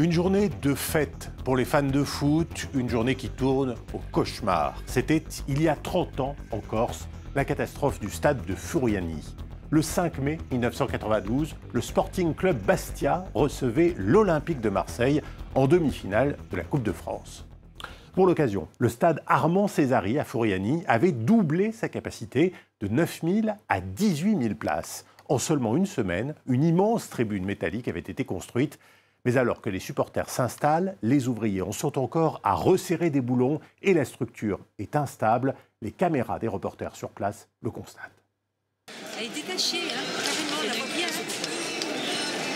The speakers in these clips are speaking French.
Une journée de fête pour les fans de foot, une journée qui tourne au cauchemar. C'était il y a 30 ans en Corse, la catastrophe du stade de Furiani. Le 5 mai 1992, le Sporting Club Bastia recevait l'Olympique de Marseille en demi-finale de la Coupe de France. Pour l'occasion, le stade Armand Césari à Furiani avait doublé sa capacité de 9 000 à 18 000 places. En seulement une semaine, une immense tribune métallique avait été construite. Mais alors que les supporters s'installent, les ouvriers en sont encore à resserrer des boulons et la structure est instable. Les caméras des reporters sur place le constatent. Elle est détachée, hein, carrément, la voit bien.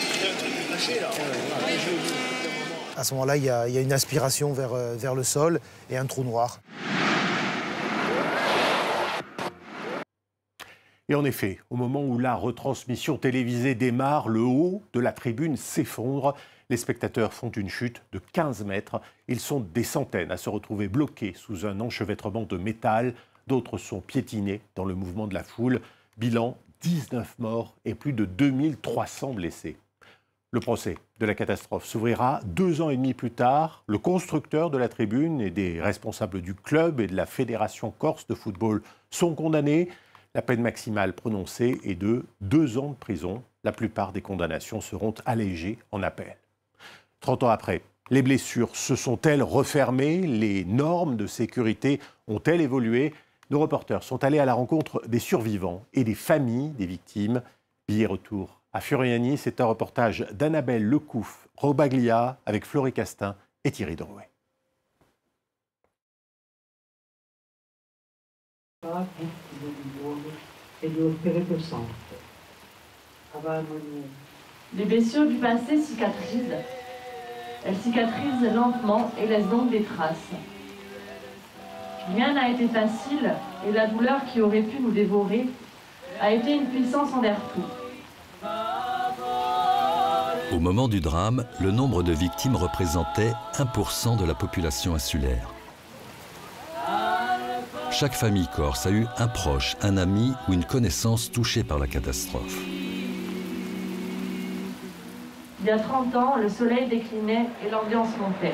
C'est un truc détaché, là. À ce moment-là, il y a une aspiration vers le sol et un trou noir. Et en effet, au moment où la retransmission télévisée démarre, le haut de la tribune s'effondre. Les spectateurs font une chute de 15 mètres. Ils sont des centaines à se retrouver bloqués sous un enchevêtrement de métal. D'autres sont piétinés dans le mouvement de la foule. Bilan, 19 morts et plus de 2300 blessés. Le procès de la catastrophe s'ouvrira 2 ans et demi plus tard. Le constructeur de la tribune et des responsables du club et de la Fédération corse de football sont condamnés. La peine maximale prononcée est de 2 ans de prison. La plupart des condamnations seront allégées en appel. 30 ans après, les blessures se sont-elles refermées? Les normes de sécurité ont-elles évolué? Nos reporters sont allés à la rencontre des survivants et des familles des victimes. Billet retour à Furiani, c'est un reportage d'Annabelle Lecouf, Robaglia, avec Florie Castin et Thierry Dorouet. Les blessures du passé cicatrisent. Elles cicatrisent lentement et laissent donc des traces. Rien n'a été facile et la douleur qui aurait pu nous dévorer a été une puissance envers tout. Au moment du drame, le nombre de victimes représentait 1% de la population insulaire. Chaque famille corse a eu un proche, un ami ou une connaissance touchée par la catastrophe. Il y a 30 ans, le soleil déclinait et l'ambiance montait.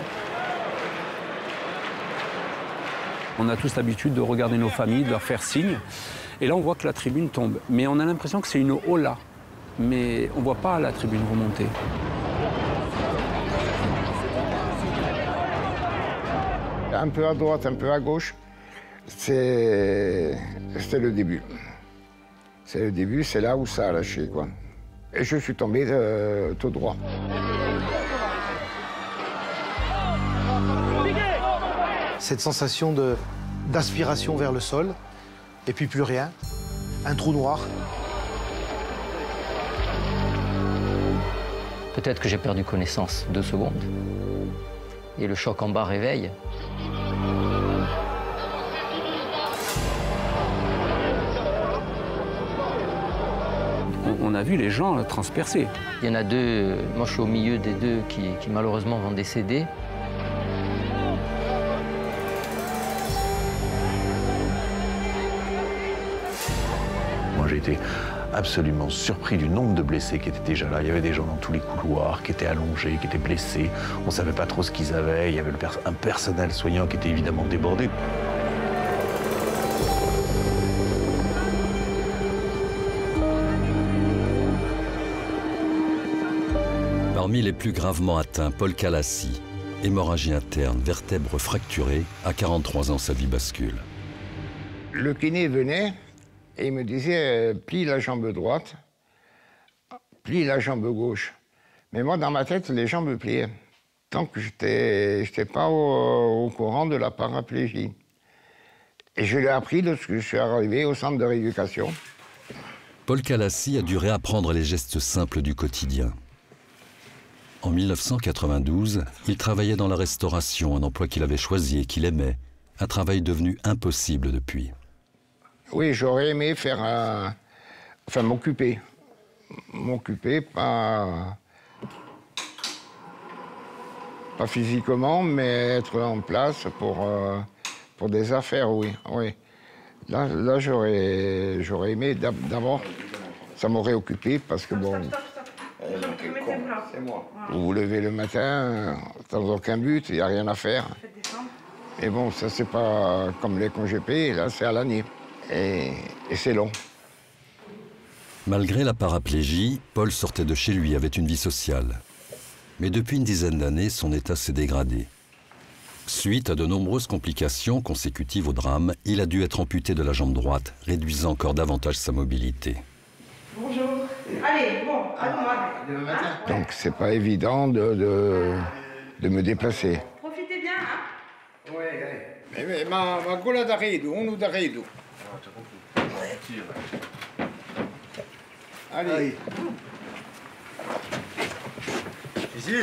On a tous l'habitude de regarder nos familles, de leur faire signe. Et là, on voit que la tribune tombe. Mais on a l'impression que c'est une hola. Mais on ne voit pas la tribune remonter. Un peu à droite, un peu à gauche, c'était le début. C'est le début, c'est là où ça a lâché, quoi. Et je suis tombé tout droit. Cette sensation d'aspiration vers le sol, et puis plus rien, un trou noir. Peut-être que j'ai perdu connaissance 2 secondes. Et le choc en bas réveille. On a vu les gens transpercés. Il y en a 2, moi je suis au milieu des 2 qui malheureusement vont décéder. Moi j'ai été absolument surpris du nombre de blessés qui étaient déjà là. Il y avait des gens dans tous les couloirs, qui étaient allongés, qui étaient blessés. On ne savait pas trop ce qu'ils avaient. Il y avait un personnel soignant qui était évidemment débordé. Parmi les plus gravement atteints, Paul Calassi, hémorragie interne, vertèbre fracturée, à 43 ans, sa vie bascule. Le kiné venait et il me disait plie la jambe droite, plie la jambe gauche. Mais moi, dans ma tête, les jambes pliaient. Tant que je n'étais pas au courant de la paraplégie. Et je l'ai appris lorsque je suis arrivé au centre de rééducation. Paul Calassi a dû réapprendre les gestes simples du quotidien. En 1992, il travaillait dans la restauration, un emploi qu'il avait choisi et qu'il aimait, un travail devenu impossible depuis. Oui, j'aurais aimé faire enfin, m'occuper. M'occuper, pas physiquement, mais être en place pour des affaires, oui. Là j'aurais aimé, d'abord, ça m'aurait occupé parce que bon... C'est moi. Vous vous levez le matin, sans aucun but, il n'y a rien à faire. Mais bon, ça, c'est pas comme les congés payés, là, c'est à l'année. Et c'est long. Malgré la paraplégie, Paul sortait de chez lui, avait une vie sociale. Mais depuis une dizaine d'années, son état s'est dégradé. Suite à de nombreuses complications consécutives au drame, il a dû être amputé de la jambe droite, réduisant encore davantage sa mobilité. Bonjour. Allez, bon, à demain. Donc c'est pas évident de me déplacer. Profitez bien, hein. Mais ma gola d'arrido, on nous d'arrido. Allez. Ici.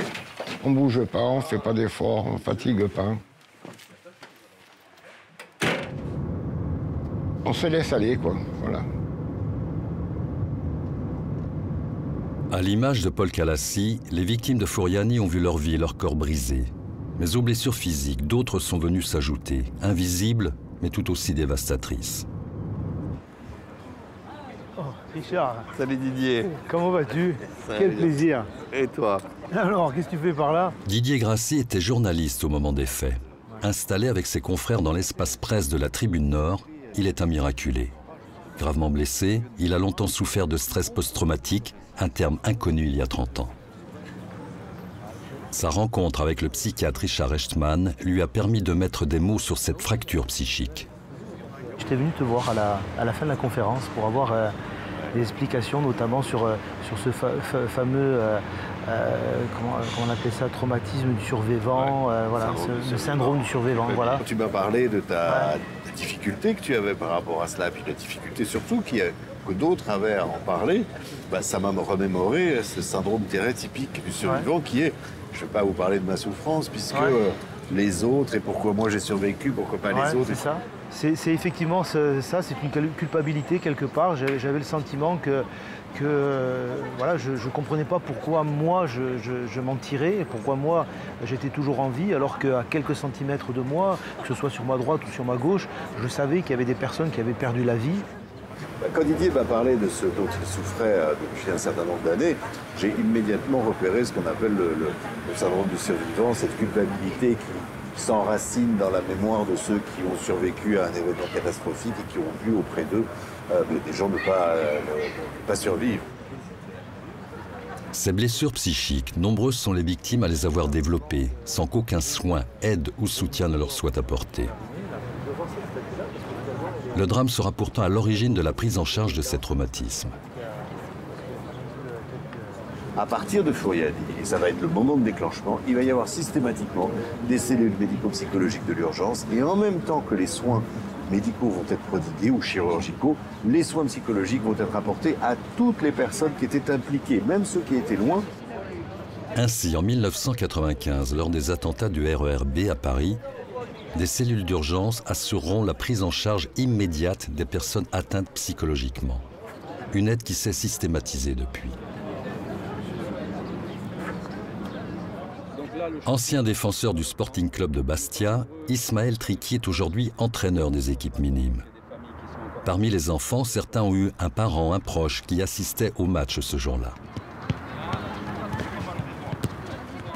On bouge pas, on fait pas d'efforts, on fatigue pas. On se laisse aller, quoi, voilà. À l'image de Paul Calassi, les victimes de Furiani ont vu leur vie et leur corps brisés. Mais aux blessures physiques, d'autres sont venues s'ajouter, invisibles, mais tout aussi dévastatrices. Oh, Richard. Salut Didier. Comment vas-tu? Quel plaisir. Et toi? Alors, qu'est-ce que tu fais par là? Didier Grassi était journaliste au moment des faits. Installé avec ses confrères dans l'espace presse de la Tribune Nord, il est un miraculé. Gravement blessé, il a longtemps souffert de stress post-traumatique, un terme inconnu il y a 30 ans. Sa rencontre avec le psychiatre Richard Echtman lui a permis de mettre des mots sur cette fracture psychique. J'étais venu te voir à la fin de la conférence pour avoir des explications, notamment sur ce fameux, comment on appelait ça, traumatisme du survivant, voilà, le syndrome du survivant. Voilà. Tu m'as parlé de ta difficulté que tu avais par rapport à cela, puis la difficulté surtout que d'autres avaient à en parler. Bah, ça m'a remémoré ce syndrome typique du survivant qui est, je ne vais pas vous parler de ma souffrance, puisque les autres, et pourquoi moi j'ai survécu, pourquoi pas les autres. C'est ça. C'est effectivement ça, c'est une culpabilité quelque part. J'avais le sentiment que voilà, je ne comprenais pas pourquoi moi je m'en tirais, et pourquoi moi j'étais toujours en vie, alors qu'à quelques centimètres de moi, que ce soit sur ma droite ou sur ma gauche, je savais qu'il y avait des personnes qui avaient perdu la vie. Quand Didier m'a parlé de ce dont il souffrait depuis un certain nombre d'années, j'ai immédiatement repéré ce qu'on appelle le syndrome du survivant, cette culpabilité qui s'enracine dans la mémoire de ceux qui ont survécu à un événement catastrophique et qui ont vu auprès d'eux des gens ne pas survivre. Ces blessures psychiques, nombreuses sont les victimes à les avoir développées, sans qu'aucun soin, aide ou soutien ne leur soit apporté. Le drame sera pourtant à l'origine de la prise en charge de ces traumatismes. À partir de Furiani, et ça va être le moment de déclenchement, il va y avoir systématiquement des cellules médico-psychologiques de l'urgence, et en même temps que les soins médicaux vont être prodigués ou chirurgicaux, les soins psychologiques vont être apportés à toutes les personnes qui étaient impliquées, même ceux qui étaient loin. Ainsi, en 1995, lors des attentats du RER B à Paris, des cellules d'urgence assureront la prise en charge immédiate des personnes atteintes psychologiquement. Une aide qui s'est systématisée depuis. Ancien défenseur du Sporting Club de Bastia, Ismaël Triqui est aujourd'hui entraîneur des équipes minimes. Parmi les enfants, certains ont eu un parent, un proche qui assistait au match ce jour-là.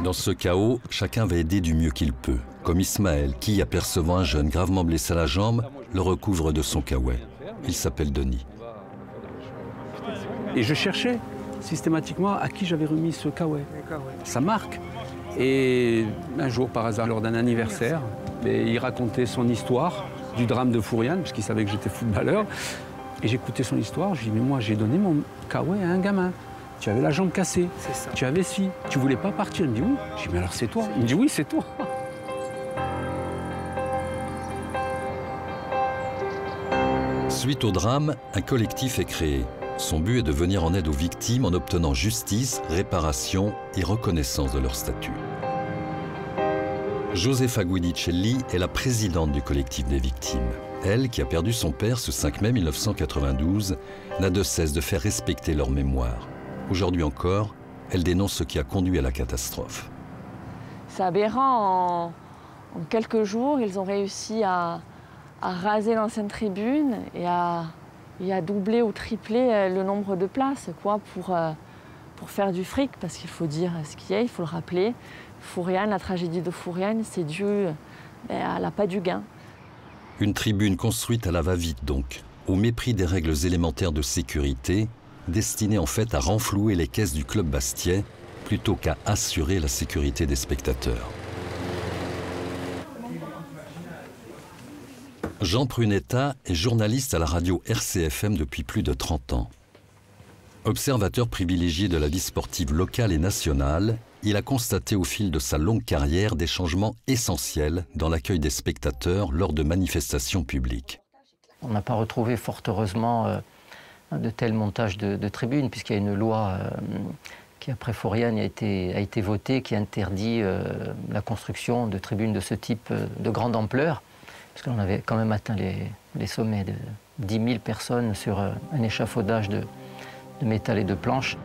Dans ce chaos, chacun va aider du mieux qu'il peut, comme Ismaël qui, apercevant un jeune gravement blessé à la jambe, le recouvre de son kawaii. Il s'appelle Denis. Et je cherchais systématiquement à qui j'avais remis ce kawaii. Ça marque. Et un jour, par hasard, lors d'un anniversaire, il racontait son histoire du drame de Furiani, parce qu'il savait que j'étais footballeur. Et j'écoutais son histoire, je lui dis, mais moi j'ai donné mon kawaii à un gamin. Tu avais la jambe cassée, tu avais ci, tu voulais pas partir. Il me dit oui. Je dis, mais alors c'est toi. Il me dit oui, c'est toi. Suite au drame, un collectif est créé. Son but est de venir en aide aux victimes en obtenant justice, réparation et reconnaissance de leur statut. Josefa Guidicelli est la présidente du collectif des victimes. Elle, qui a perdu son père ce 5 mai 1992, n'a de cesse de faire respecter leur mémoire. Aujourd'hui encore, elle dénonce ce qui a conduit à la catastrophe. C'est aberrant. En quelques jours, ils ont réussi à raser l'ancienne tribune et à doubler ou tripler le nombre de places quoi, pour pour faire du fric, parce qu'il faut dire ce qu'il y a, il faut le rappeler. Fouriane, la tragédie de Fouriane, c'est dû à l'appât du gain. Une tribune construite à la va-vite donc, au mépris des règles élémentaires de sécurité, destinée en fait à renflouer les caisses du club bastia plutôt qu'à assurer la sécurité des spectateurs. Jean Prunetta est journaliste à la radio RCFM depuis plus de 30 ans. Observateur privilégié de la vie sportive locale et nationale, il a constaté au fil de sa longue carrière des changements essentiels dans l'accueil des spectateurs lors de manifestations publiques. On n'a pas retrouvé fort heureusement de tels montages de tribunes, puisqu'il y a une loi qui, après Fouriane, a été votée, qui interdit la construction de tribunes de ce type de grande ampleur, parce qu'on avait quand même atteint les sommets de 10 000 personnes sur un échafaudage de métal et de planches.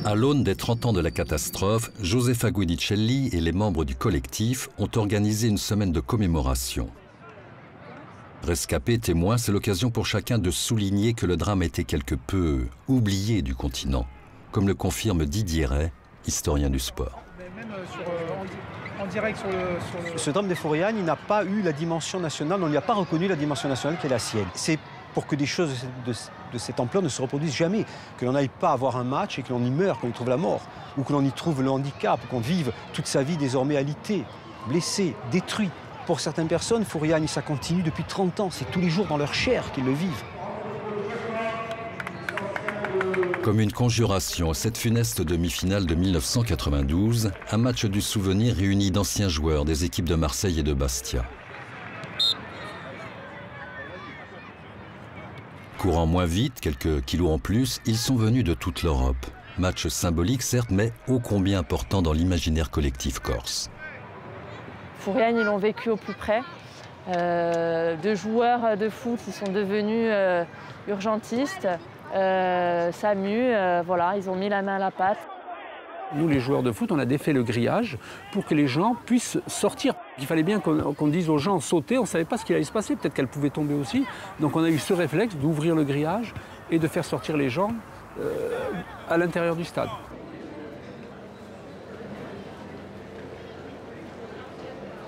À l'aune des 30 ans de la catastrophe, Josefa Guidicelli et les membres du collectif ont organisé une semaine de commémoration. Rescapés, témoins, c'est l'occasion pour chacun de souligner que le drame a été quelque peu oublié du continent, comme le confirme Didier Ray, historien du sport. En direct Ce drame des Fouriane, il n'a pas eu la dimension nationale, on ne lui a pas reconnu la dimension nationale qui est la sienne. C'est pour que des choses de cette ampleur ne se reproduisent jamais, que l'on n'aille pas avoir un match et que l'on y meure, qu'on y trouve la mort, ou que l'on y trouve le handicap, qu'on vive toute sa vie désormais alité, blessé, détruit. Pour certaines personnes, Fouriane, ça continue depuis 30 ans, c'est tous les jours dans leur chair qu'ils le vivent. Comme une conjuration, cette funeste demi-finale de 1992, un match du souvenir réunit d'anciens joueurs des équipes de Marseille et de Bastia. Courant moins vite, quelques kilos en plus, ils sont venus de toute l'Europe. Match symbolique certes, mais ô combien important dans l'imaginaire collectif corse. Fouriane, ils l'ont vécu au plus près. De joueurs de foot, ils sont devenus urgentistes. SAMU, voilà, ils ont mis la main à la pâte. Nous, les joueurs de foot, on a défait le grillage pour que les gens puissent sortir. Il fallait bien qu'on dise aux gens sauter, on ne savait pas ce qu'il allait se passer, peut-être qu'elle pouvait tomber aussi. Donc on a eu ce réflexe d'ouvrir le grillage et de faire sortir les gens à l'intérieur du stade.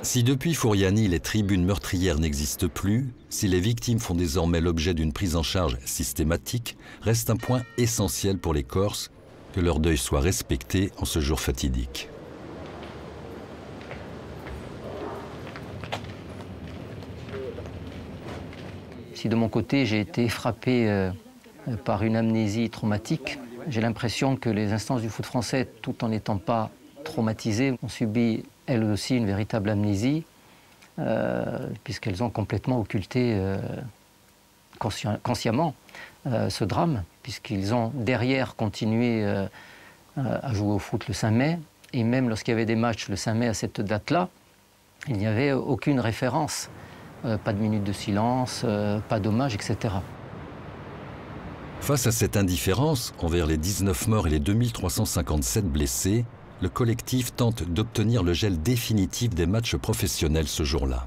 Si depuis Fouriani, les tribunes meurtrières n'existent plus, si les victimes font désormais l'objet d'une prise en charge systématique, reste un point essentiel pour les Corses, que leur deuil soit respecté en ce jour fatidique. Si de mon côté j'ai été frappé par une amnésie traumatique, j'ai l'impression que les instances du foot français, tout en n'étant pas traumatisées, ont subi elles aussi une véritable amnésie, puisqu'elles ont complètement occulté consciemment ce drame, puisqu'ils ont derrière continué à jouer au foot le 5 mai, et même lorsqu'il y avait des matchs le 5 mai à cette date-là, il n'y avait aucune référence, pas de minute de silence, pas d'hommage, etc. Face à cette indifférence envers les 19 morts et les 2357 blessés, le collectif tente d'obtenir le gel définitif des matchs professionnels ce jour-là.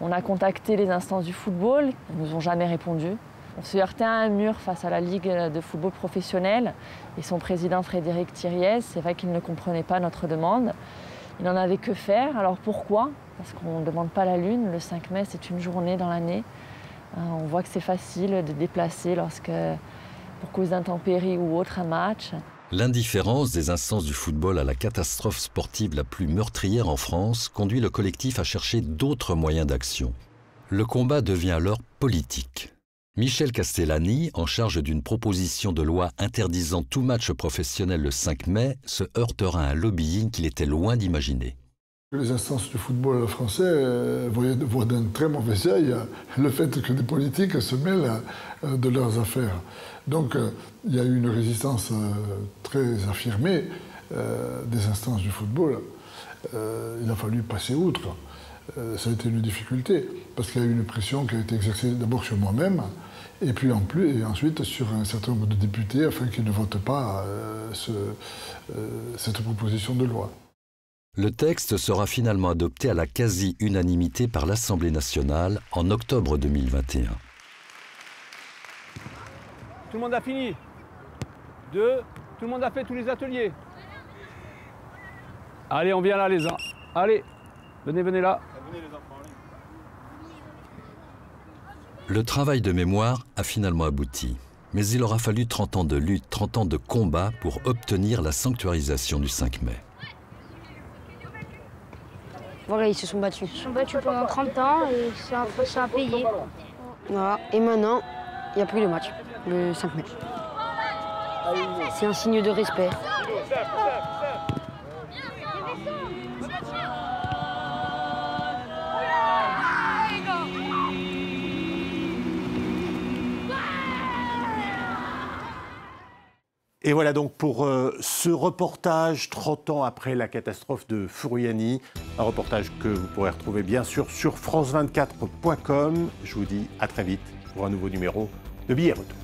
On a contacté les instances du football, ils ne nous ont jamais répondu. On se heurtait à un mur face à la Ligue de football professionnel et son président Frédéric Thiriez, c'est vrai qu'il ne comprenait pas notre demande. Il n'en avait que faire. Alors pourquoi? Parce qu'on ne demande pas la lune. Le 5 mai, c'est une journée dans l'année. On voit que c'est facile de déplacer pour cause d'intempéries ou autre, un match. L'indifférence des instances du football à la catastrophe sportive la plus meurtrière en France conduit le collectif à chercher d'autres moyens d'action. Le combat devient alors politique. Michel Castellani, en charge d'une proposition de loi interdisant tout match professionnel le 5 mai, se heurtera à un lobbying qu'il était loin d'imaginer. Les instances du football français voient d'un très mauvais œil le fait que des politiques se mêlent de leurs affaires. Donc il y a eu une résistance très affirmée des instances du football. Il a fallu passer outre. ça a été une difficulté, parce qu'il y a eu une pression qui a été exercée d'abord sur moi-même, et puis ensuite sur un certain nombre de députés afin qu'ils ne votent pas cette proposition de loi. Le texte sera finalement adopté à la quasi-unanimité par l'Assemblée nationale en octobre 2021. Tout le monde a fini. 2, tout le monde a fait tous les ateliers. Allez, on vient là les uns. Allez, venez là. Le travail de mémoire a finalement abouti. Mais il aura fallu 30 ans de lutte, 30 ans de combat pour obtenir la sanctuarisation du 5 mai. Voilà, ils se sont battus. Ils se sont battus pendant 30 ans et ça a payé. Voilà. Et maintenant, il n'y a plus de match, le 5 mai. C'est un signe de respect. Et voilà donc pour ce reportage 30 ans après la catastrophe de Furiani, un reportage que vous pourrez retrouver bien sûr sur france24.com. Je vous dis à très vite pour un nouveau numéro de Billets Retour.